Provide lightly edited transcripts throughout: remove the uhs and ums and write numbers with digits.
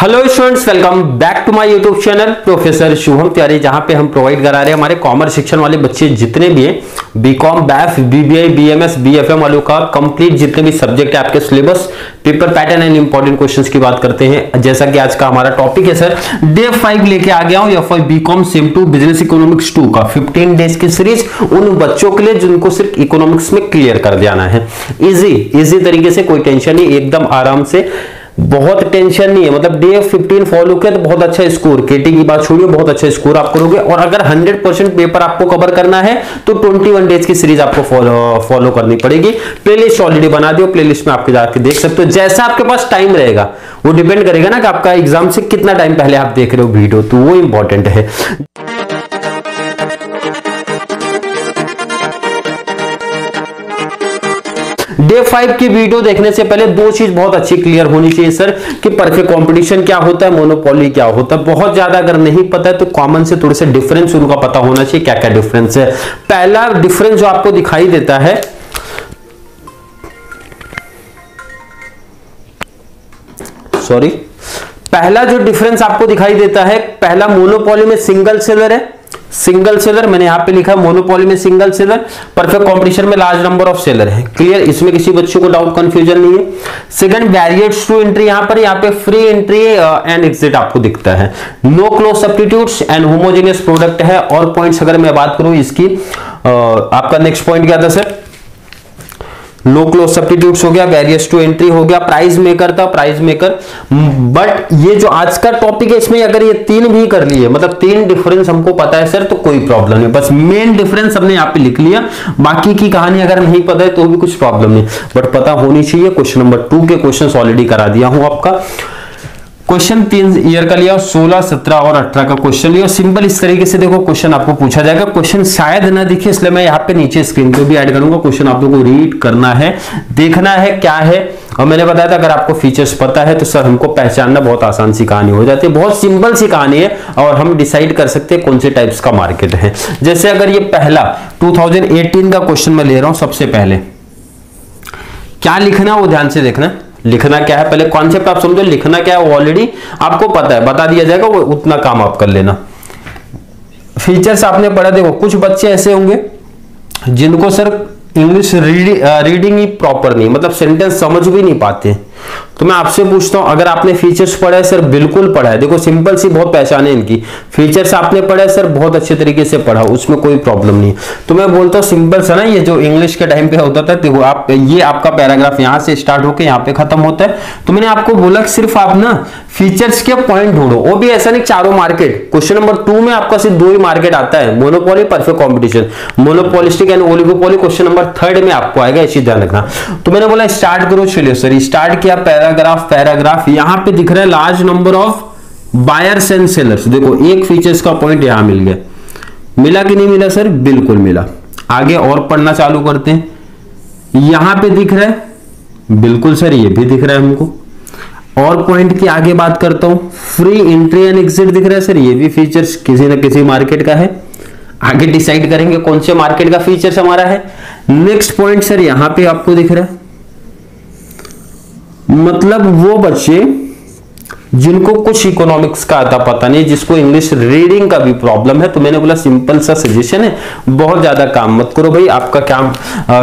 Hello students, welcome back to my YouTube channel professor Shubham Tiwari, जहां पे हम प्रोवाइड करा रहे हैं हमारे कॉमर्स सेक्शन वाले बच्चे जितने भी हैं BCom, BAF, BBA, BMS, BFM वालों का कंप्लीट जितने भी सब्जेक्ट है आपके syllabus, paper pattern and important questions की बात करते हैं। जैसा कि आज का हमारा टॉपिक है सर, डे 5 लेके आ गया हूं F BCom sem 2 business economics 2 का 15 डेज की सीरीज उन बच्चों के लिए जिनको सिर्फ इकोनॉमिक्स में क्लियर कर देना है। इजी तरीके से, कोई टेंशन नहीं, एकदम आराम से, बहुत टेंशन नहीं है। मतलब डे 15 फॉलो किया तो बहुत अच्छा स्कोर, केटी की बात छोड़िए, बहुत अच्छा स्कोर आप करोगे। और अगर 100% पेपर आपको कवर करना है तो 21 डेज की सीरीज आपको फॉलो करनी पड़ेगी। प्लेलिस्ट ऑलरेडी बना दियो, प्लेलिस्ट में आपके जाके देख सकते हो। जैसा आपके पास टाइम रहेगा वो डिपेंड करेगा ना कि आपका एग्जाम से कितना टाइम पहले आप देख रहे हो वीडियो, तो वो इंपॉर्टेंट है। डे 5 की वीडियो देखने से पहले दो चीज बहुत अच्छी क्लियर होनी चाहिए सर, कि परफेक्ट कंपटीशन क्या होता है, मोनोपोली क्या होता है। बहुत ज्यादा अगर नहीं पता है तो कॉमन से थोड़े से डिफरेंस उनका पता होना चाहिए, क्या क्या डिफरेंस है। पहला डिफरेंस जो आपको दिखाई देता है, पहला जो डिफरेंस आपको दिखाई देता है, पहला मोनोपोली में सिंगल सेलर है, सिंगल सेलर मैंने यहां पे लिखा है, मोनोपोली में सिंगल सेलर, परफेक्ट कंपटीशन में लार्ज नंबर ऑफ सेलर है। क्लियर, इसमें किसी बच्चों को डाउट कंफ्यूजन नहीं है। सेकंड, बैरियर्स टू एंट्री, यहां पे फ्री एंट्री एंड एग्जिट आपको दिखता है। No close substitutes and homogeneous product है। और पॉइंट्स अगर मैं बात करूं इसकी, आपका नेक्स्ट पॉइंट क्या था सर? नो क्लोज सब्स्टिट्यूट्स हो गया, बैरियर्स टू एंट्री हो गया, प्राइस मेकर था, प्राइस मेकर। बट ये जो आज का टॉपिक है इसमें अगर ये तीन भी कर लिए, मतलब तीन डिफरेंस हमको पता है सर, तो कोई प्रॉब्लम नहीं। बस मेन डिफरेंस हमने यहाँ पे लिख लिया, बाकी की कहानी अगर नहीं पता है तो भी कुछ प्रॉब्लम नहीं, बट पता होनी चाहिए। क्वेश्चन नंबर 2 के क्वेश्चन ऑलरेडी करा दिया हूं आपका। क्वेश्चन 3 ईयर का लिया, 16, 17 और 18 का क्वेश्चन लिया। सिंपल इस तरीके से देखो क्वेश्चन आपको पूछा जाएगा। क्वेश्चन शायद ना दिखे इसलिए मैं यहाँ पे नीचे स्क्रीन पे भी ऐड करूंगा। क्वेश्चन आप लोगों को रीड करना है, देखना है क्या है। और मैंने बताया था अगर आपको फीचर्स पता है तो सर हमको पहचानना बहुत आसान सी कहानी हो जाती है, बहुत सिंपल सी कहानी है और हम डिसाइड कर सकते हैं कौन से टाइप्स का मार्केट है। जैसे अगर ये पहला 2018 का क्वेश्चन मैं ले रहा हूं, सबसे पहले क्या लिखना वो ध्यान से देखना। लिखना क्या है, पहले कॉन्सेप्ट आप समझो, लिखना क्या है वो ऑलरेडी आपको पता है, बता दिया जाएगा, वो उतना काम आप कर लेना। फीचर्स आपने पढ़ा, देखो कुछ बच्चे ऐसे होंगे जिनको सर इंग्लिश रीडिंग ही प्रॉपर नहीं, मतलब सेंटेंस समझ भी नहीं पाते। तो मैं आपसे पूछता हूं, अगर आपने फीचर्स पढ़ा है सर? बिल्कुल पढ़ा है। देखो सिंपल सी बहुत पहचान है इनकी। फीचर्स आपने पढ़ा है सर? बहुत अच्छे तरीके से पढ़ा, उसमें कोई प्रॉब्लम नहीं। तो मैं बोलता हूं सिंपल सा ना, ये जो इंग्लिश के टाइम पे होता था, देखो आप ये आपका पैराग्राफ यहां से स्टार्ट होकर यहां पे खत्म होता है। तो मैंने आपको बोला सिर्फ आप ना फीचर्स के पॉइंट ढूंढो, वो भी ऐसा नहीं चारों मार्केट। क्वेश्चन नंबर 2 में आपका सिर्फ 2 ही मार्केट आता है, monopoly, perfect competition. Monopolistic and oligopoly question number 3 में आपको आएगा, इसी ध्यान रखना। तो मैंने बोला स्टार्ट करो, चलिए सर स्टार्ट किया। पैराग्राफ यहां पे दिख रहा है large number of buyers and sellers. देखो एक फीचर्स का पॉइंट यहां मिल गया, मिला कि नहीं मिला सर? बिल्कुल मिला। आगे और पढ़ना चालू करते हैं। यहां पे दिख रहा है, बिल्कुल सर ये भी दिख रहा है हमको। और पॉइंट की आगे बात करता हूं, फ्री एंट्री एंड एग्जिट दिख रहा है सर, ये भी फीचर्स किसी ना किसी मार्केट का है। आगे डिसाइड करेंगे कौन से मार्केट का फीचर्स हमारा है। नेक्स्ट पॉइंट सर यहां पे आपको दिख रहा है, मतलब वो बच्चे जिनको कुछ इकोनॉमिक्स का आता पता नहीं, जिसको इंग्लिश रीडिंग का भी प्रॉब्लम है। तो मैंने बोला सिंपल सा सजेशन है, बहुत ज्यादा काम मत करो भाई, आपका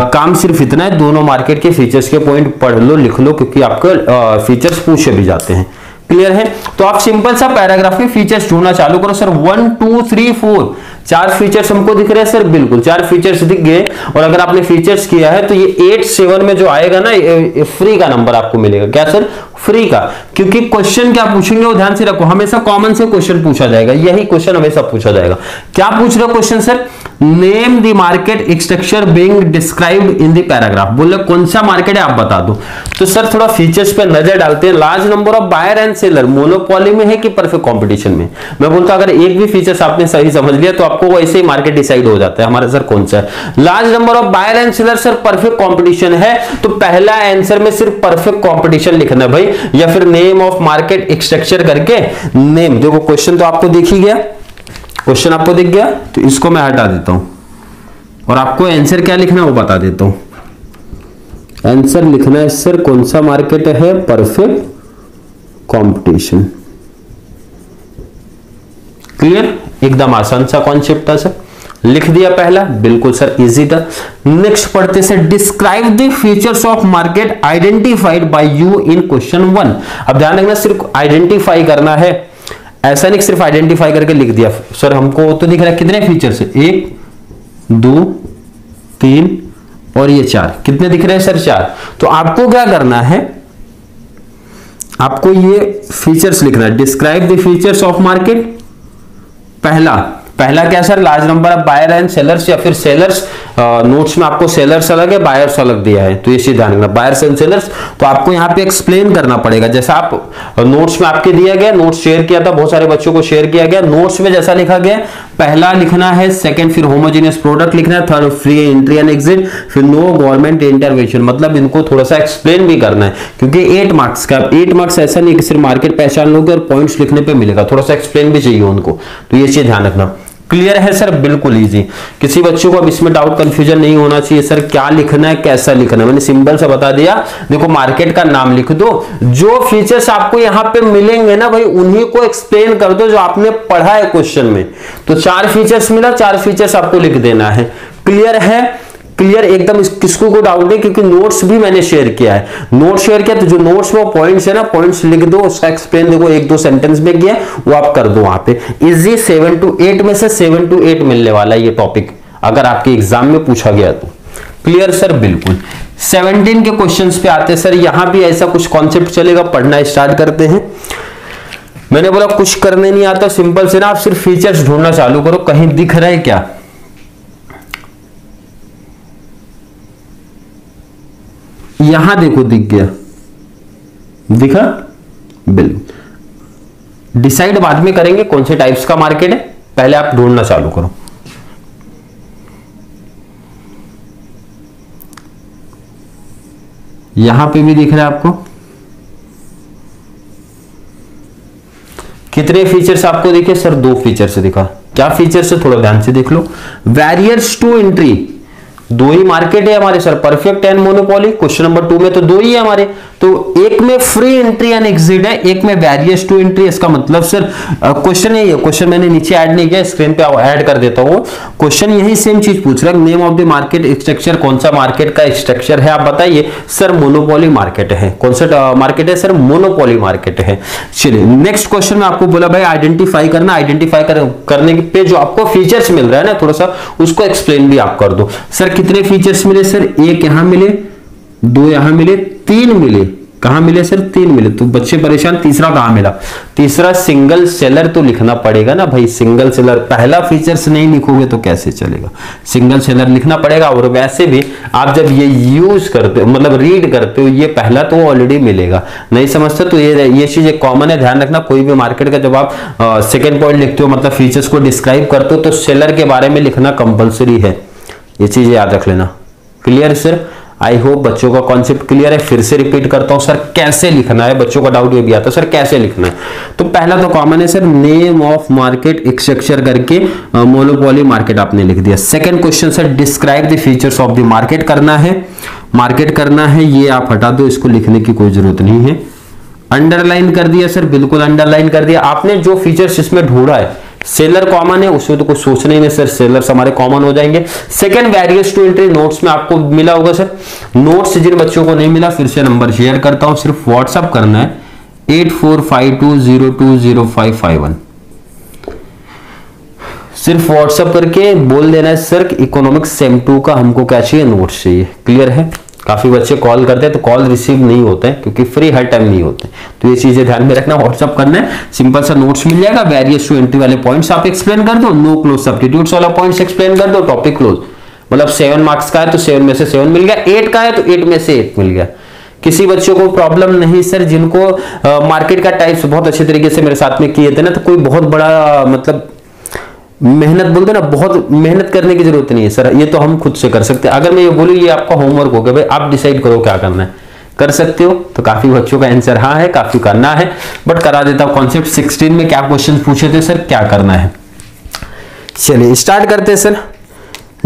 काम सिर्फ इतना है, दोनों मार्केट के फीचर्स के पॉइंट पढ़ लो, लिख लो, क्योंकि आपको फीचर्स पूछे भी जाते हैं। क्लियर है? तो आप सिंपल सा पैराग्राफ में फीचर्स ढूंढना चालू करो सर। 1 2 3 4 4 फीचर्स हमको दिख रहे हैं सर, बिल्कुल 4 फीचर्स दिख गए। और अगर आपने फीचर्स किया है तो ये 8 7 में जो आएगा ना, फ्री का नंबर आपको मिलेगा। क्या सर? फ्री का। क्योंकि क्वेश्चन क्या पूछेंगे वो ध्यान से रखो, हमेशा कॉमन से क्वेश्चन पूछा जाएगा, यही क्वेश्चन हमेशा पूछा जाएगा। क्या पूछ रहे हो question sir? Name the market structure being described in the paragraph. बोले कौन सा मार्केट है आप बता दो। तो सर थोड़ा फीचर्स पे नजर डालते हैं। Large number of buyer and seller, monopoly में है कि परफेक्ट कंपटीशन में? मैं बोलता हूं अगर एक भी फीचर्स आपने सही समझ लिया तो आपको वैसे ही मार्केट डिसाइड हो जाता है हमारा सर कौन सा है। Large number of buyer and seller sir perfect competition है, तो पहला आंसर में सिर्फ परफेक्ट कंपटीशन लिखना है भाई, या फिर नेम ऑफ मार्केट स्ट्रक्चर करके नेम। देखो क्वेश्चन तो आपको दिख ही गया, क्वेश्चन आपको दिख गया, तो इसको मैं हटा देता हूं और आपको आंसर क्या लिखना है वो बता देता हूं। आंसर लिखना है सर कौन सा मार्केट है? Perfect competition. क्लियर, एकदम आसान सा कॉन्सेप्ट था सर, लिख दिया पहला, बिल्कुल सर इजी था। नेक्स्ट पढ़ते sir, describe the features of market identified by you in question 1। अब ध्यान रखना सिर्फ आइडेंटिफाई करना है, ऐसा नहीं सिर्फ आइडेंटिफाई करके लिख दिया। सर हमको तो दिख रहा है कितने फीचर्स है, 1 2 3 और ये 4, कितने दिख रहे हैं सर 4। तो आपको क्या करना है, आपको ये फीचर्स लिखना है, describe the features of market. पहला क्या sir, large number of buyer and sellers, या फिर सेलर्स, नोट्स में आपको सेलर्स अलग है बायर्स अलग दिया है, तो ये चीज ध्यान रखना, बायर्स एंड सेलर्स। तो आपको यहाँ पे एक्सप्लेन करना पड़ेगा, जैसा आप नोट्स में आपके दिया गया, नोट्स शेयर किया था, बहुत सारे बच्चों को शेयर किया गया, नोट्स में जैसा लिखा गया, पहला लिखना है, सेकंड फिर होमोजेनियस प्रोडक्ट लिखना है, third free entry and exit, फिर नो गवर्नमेंट इंटरवेंशन। मतलब इनको थोड़ा सा एक्सप्लेन भी करना है, क्योंकि 8 मार्क्स का, 8 मार्क्स ऐसा नहीं कि सिर्फ मार्केट पहचान लोगे और पॉइंट्स लिखने पे मिलेगा, थोड़ा सा एक्सप्लेन भी चाहिए उनको, तो ये चीज ध्यान रखना। क्लियर है सर, बिल्कुल इजी, किसी बच्चों को अब इसमें डाउट कंफ्यूजन नहीं होना चाहिए सर क्या लिखना है कैसा लिखना है, मैंने सिंपल से बता दिया। देखो मार्केट का नाम लिख दो, जो फीचर्स आपको यहाँ पे मिलेंगे ना भाई उन्हीं को एक्सप्लेन कर दो जो आपने पढ़ा है क्वेश्चन में। तो 4 फीचर्स मिला, 4 फीचर्स आपको लिख देना है। क्लियर है, क्लियर एकदम, किसको को डाउट नहीं, क्योंकि नोट्स भी मैंने शेयर किया है, नोट्स शेयर किया, तो जो नोट्स में पॉइंट्स है ना, पॉइंट्स लिख दो, उसका एक्सप्लेन देखो 1-2 सेंटेंस में किया वो आप कर दो वहां पे। इजी 7 to 8 में से 7 to 8 मिलने वाला है ये टॉपिक, अगर आपके एग्जाम में पूछा गया तो। क्लियर सर, बिल्कुल। 17 के क्वेश्चंस पे आते हैं सर, यहां भी ऐसा कुछ कॉन्सेप्ट चलेगा, पढ़ना स्टार्ट करते हैं। मैंने बोला कुछ करने नहीं आता, सिंपल से ना आप सिर्फ फीचर्स ढूंढना चालू करो, कहीं दिख रहा है क्या। यहां देखो दिख गया, दिखा, बिल्कुल। डिसाइड बाद में करेंगे कौन से टाइप्स का मार्केट है, पहले आप ढूंढना चालू करो। यहां पे भी दिख रहा है आपको, कितने फीचर्स आपको दिखे सर, 2 फीचर्स दिखा। क्या फीचर्स है थोड़ा ध्यान से देख लो। बैरियर्स टू एंट्री, 2 ही मार्केट है हमारे sir, perfect and monopoly. Question number 2 में तो 2 ही है हमारे, तो एक में फ्री एंट्री एंड एग्जिट है, एक में बैरियर्स टू एंट्री। इसका मतलब सर क्वेश्चन यही है, क्वेश्चन मैंने नीचे ऐड नहीं किया, स्क्रीन पे ऐड कर देता हूं। क्वेश्चन यही सेम चीज पूछ रहा है, name of the market structure, कौन सा मार्केट का स्ट्रक्चर है आप बताइए। सर मोनोपोली मार्केट है। कौन सा मार्केट है सर, मोनोपोली मार्केट है। चलिए नेक्स्ट क्वेश्चन में आपको बोला भाई आइडेंटिफाई करना, आइडेंटिफाई करने पे जो आपको फीचर्स मिल रहा है ना, थोड़ा सा उसको एक्सप्लेन भी आप कर दो। सर कितने फीचर्स मिले सर, 1 यहां मिले, 2 यहां मिले, 3 मिले। कहां मिले सर, 3 मिले। तो बच्चे परेशान, तीसरा कहां मिला, तीसरा सिंगल सेलर तो लिखना पड़ेगा ना भाई, सिंगल सेलर। पहला फीचर्स नहीं लिखोगे तो कैसे चलेगा, सिंगल सेलर लिखना पड़ेगा। और वैसे भी आप जब ये यूज करते हो, मतलब रीड करते हो, ये पहला तो ऑलरेडी मिलेगा, नहीं समझते तो ये चीज कॉमन है, ध्यान रखना। कोई भी मार्केट का जब आप सेकेंड पॉइंट लिखते हो, मतलब फीचर्स को डिस्क्राइब करते हो, तो सेलर के बारे में लिखना कंपल्सरी है, ये चीज याद रख लेना। क्लियर सर, आई होप बच्चों का कॉन्सेप्ट क्लियर है। फिर से रिपीट करता हूं सर, कैसे लिखना है, बच्चों का डाउट ये भी आता है सर कैसे लिखना है। तो पहला तो कॉमन है sir, name of market structure करके मोनोपोली मार्केट आपने लिख दिया। Second question sir, describe the features of the market करना है, मार्केट करना है, ये आप हटा दो, इसको लिखने की कोई जरूरत नहीं है। अंडरलाइन कर दिया सर, बिल्कुल अंडरलाइन कर दिया। आपने जो फीचर्स इसमें ढूंढा है, सेलर कॉमन है, उसमें तो कुछ सोचना ही नहीं सर, सेलर्स हमारे कॉमन हो जाएंगे। Second barriers to entry, notes में आपको मिला होगा सर। नोट्स जिन बच्चों को नहीं मिला, फिर से नंबर शेयर करता हूं, सिर्फ व्हाट्सएप करना है 8452020551। सिर्फ व्हाट्सएप करके बोल देना है सर इकोनॉमिक्स सेम 2 का हमको क्या चाहिए, नोट्स चाहिए। क्लियर है। काफी बच्चे कॉल करते हैं तो कॉल रिसीव नहीं होते हैं, क्योंकि फ्री हर टाइम नहीं होते, तो ये चीजें ध्यान में रखना। व्हाट्सअप करना है, सिंपल सा नोट्स मिल जाएगा, बैरियर्स टू एंट्री वाले पॉइंट्स आप एक्सप्लेन कर दो, नो क्लोज सब्स्टिट्यूट्स वाला पॉइंट्स एक्सप्लेन कर दो, टॉपिक क्लोज। मतलब 7 मार्क्स का है तो 7 में से 7 मिल गया, 8 का है तो 8 में से 8 मिल गया। किसी बच्चों को प्रॉब्लम नहीं सर, जिनको मार्केट का टाइप्स बहुत अच्छे तरीके से मेरे साथ में किए थे ना, तो कोई बहुत बड़ा मतलब मेहनत बोलते ना, बहुत मेहनत करने की जरूरत नहीं है सर, ये तो हम खुद से कर सकते हैं। अगर मैं ये बोलूं ये आपका होमवर्क हो गया भाई, आप डिसाइड करो क्या करना है, कर सकते हो। तो काफी बच्चों का आंसर हाँ है, काफी करना है, बट करा देता हूं। कॉन्सेप्ट 16 में क्या क्वेश्चन पूछे थे सर, क्या करना है। चलिए स्टार्ट करते हैं सर।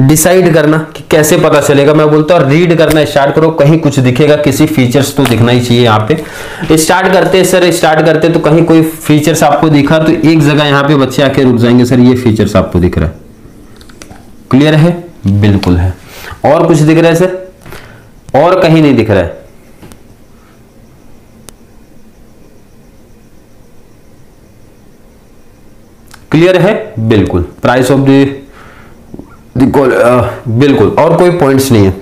डिसाइड करना कि कैसे पता चलेगा, मैं बोलता हूँ रीड करना स्टार्ट करो, कहीं कुछ दिखेगा, किसी फीचर्स तो दिखना ही चाहिए। यहाँ पे स्टार्ट करते सर, स्टार्ट करते तो कहीं कोई फीचर्स आपको दिखा तो एक जगह यहाँ पे बच्चे आके रुक जाएंगे, सर ये फीचर्स आपको दिख रहा है, क्लियर है? बिल्कुल है। और कुछ दिख रहा है सर? और कहीं नहीं दिख रहा है? क्लियर है? बिल्कुल। प्राइस ऑफ द बिल्कुल, और कोई पॉइंट्स नहीं है।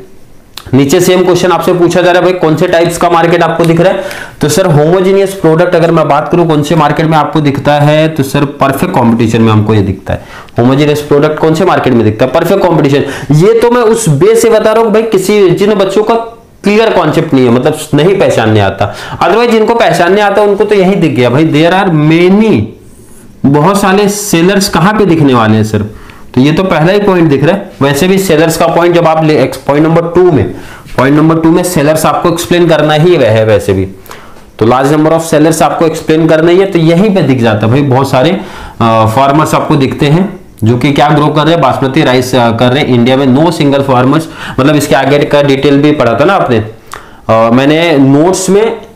नीचे सेम क्वेश्चन आपसे पूछा जा रहा है भाई कौन से टाइप्स का मार्केट आपको दिख रहा है, तो सर होमोजीनियस प्रोडक्ट अगर मैं बात करूं कौन से मार्केट में आपको दिखता है, तो सर परफेक्ट कंपटीशन में हमको ये दिखता है। होमोजीनियस प्रोडक्ट कौन से मार्केट में दिखता है? Perfect competition. ये तो मैं उस बेस से बता रहा हूं भाई, किसी जिन बच्चों का क्लियर कॉन्सेप्ट नहीं है, मतलब नहीं पहचानने आता, अदरवाइज जिनको पहचानने आता उनको तो यही दिख गया भाई, देयर आर मेनी, बहुत सारे सेलर्स कहां पे दिखने वाले हैं सर, तो ये तो पहला ही पॉइंट दिख रहा है। वैसे भी सेलर्स का पॉइंट जब आप पॉइंट नंबर 2 में सेलर्स आपको एक्सप्लेन करना ही है वैसे भी, तो लार्ज नंबर ऑफ सेलर्स आपको एक्सप्लेन करना ही है, तो यहीं पे दिख जाता है भाई। बहुत सारे फार्मर्स आपको दिखते हैं जो कि क्या ग्रो कर रहे हैं, बासमती राइस कर रहे हैं इंडिया में। नो सिंगल फार्मर्स, मतलब इसके आगे का डिटेल भी पढ़ा था ना आपने, मैंने नोट्स में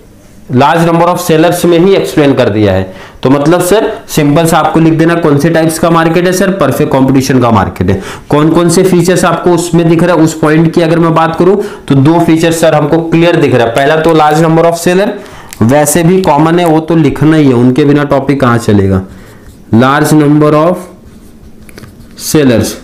लार्ज नंबर ऑफ सेलर्स में ही एक्सप्लेन कर दिया है। तो मतलब सर सिंपल से आपको लिख देना कौन से टाइप्स का मार्केट है सर, परफेक्ट कंपटीशन का मार्केट है। कौन कौन से फीचर्स आपको उसमें दिख रहा है, उस पॉइंट की अगर मैं बात करूं तो 2 फीचर्स सर हमको क्लियर दिख रहा है। पहला तो लार्ज नंबर ऑफ सेलर, वैसे भी कॉमन है, वो तो लिखना ही है, उनके बिना टॉपिक कहां चलेगा। Large number of sellers,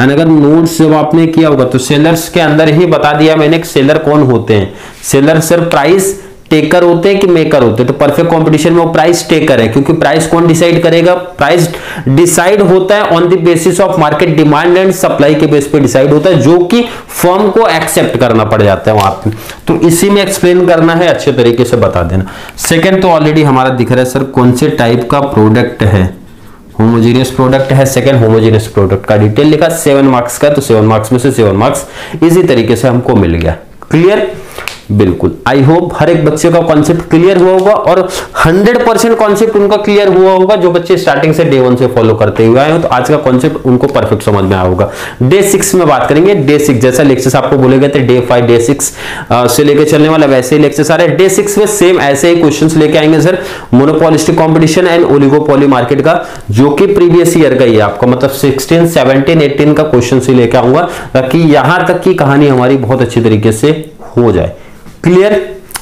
and अगर नोट्स जब आपने किया होगा तो सेलर्स के अंदर ही बता दिया मैंने सेलर कौन होते हैं। सेलर सर प्राइस टेकर होते हैं कि मेकर होते हैं, तो परफेक्ट कंपटीशन में वो प्राइस टेकर है, क्योंकि प्राइस कौन डिसाइड करेगा, प्राइस डिसाइड होता है on the basis of market demand and supply के बेस पे डिसाइड होता है, जो कि फर्म को एक्सेप्ट करना पड़ जाता है वहां पे, तो इसी में एक्सप्लेन करना है, अच्छे तरीके से बता देना। सेकंड तो ऑलरेडी हमारा दिख रहा है सर कौन से टाइप का प्रोडक्ट है, होमोजीनियस प्रोडक्ट है। सेकंड होमोजीनियस प्रोडक्ट का डिटेल लिखा, 7 मार्क्स का, तो 7 मार्क्स में से 7 मार्क्स इसी तरीके से हमको मिल गया। क्लियर? बिल्कुल। आई होप हर एक बच्चे का कॉन्सेप्ट क्लियर हुआ होगा, और 100% कॉन्सेप्ट उनका क्लियर हुआ होगा जो बच्चे स्टार्टिंग से डे 1 से फॉलो करते हुए आए हो, तो आज का कॉन्सेप्ट उनको परफेक्ट समझ में आया होगा। डे 6 में बात करेंगे। डे 6 जैसा लेक्चर्स आपको बोले गए थे डे 5 डे 6 से लेके चलने वाला, वैसे ही लेक्चर्स आ रहे हैं। डे 6 में सेम ऐसे ही क्वेश्चंस लेके आएंगे sir, monopolistic competition and oligopoly market का, जो कि प्रीवियस ईयर का ही है आपका, मतलब 16 17 18 का क्वेश्चन ही लेके आऊंगा, ताकि यहां तक की कहानी हमारी बहुत अच्छी तरीके से हो जाए। क्लियर?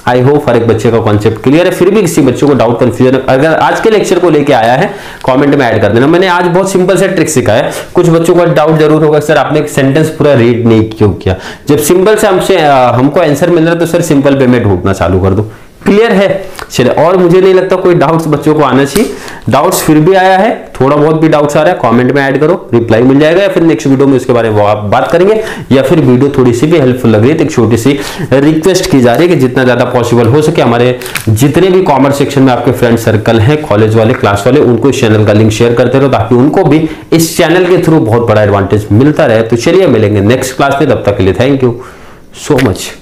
आई होप हर एक बच्चे का कॉन्सेप्ट क्लियर है। फिर भी किसी बच्चे को डाउट कंफ्यूजन अगर आज के लेक्चर को लेके आया है, कमेंट में ऐड कर देना। मैंने आज बहुत सिंपल से ट्रिक सिखाया है, कुछ बच्चों का डाउट जरूर होगा सर आपने एक सेंटेंस पूरा रीड नहीं क्यों किया। जब सिंपल से हमको आंसर मिल रहा है तो सर सिंपल पे में ढूंढना चालू कर दो। क्लियर है? चलिए, और मुझे नहीं लगता कोई डाउट्स बच्चों को आना चाहिए। डाउट्स फिर भी आया है, थोड़ा बहुत भी डाउट्स आ रहा है, कमेंट में ऐड करो, रिप्लाई मिल जाएगा, या फिर नेक्स्ट वीडियो में इसके बारे में बात करेंगे, या फिर वीडियो थोड़ी सी भी हेल्पफुल लग रही है तो एक छोटी सी रिक्वेस्ट की जा रही है कि जितना ज्यादा पॉसिबल हो सके हमारे जितने भी कॉमर्स सेक्शन में आपके फ्रेंड सर्कल हैं, कॉलेज वाले, क्लास वाले, उनको इस चैनल का लिंक शेयर करते रहो, ताकि उनको भी इस चैनल के थ्रू बहुत बड़ा एडवांटेज मिलता रहे। तो चलिए मिलेंगे नेक्स्ट क्लास में, तब तक के लिए थैंक यू सो मच।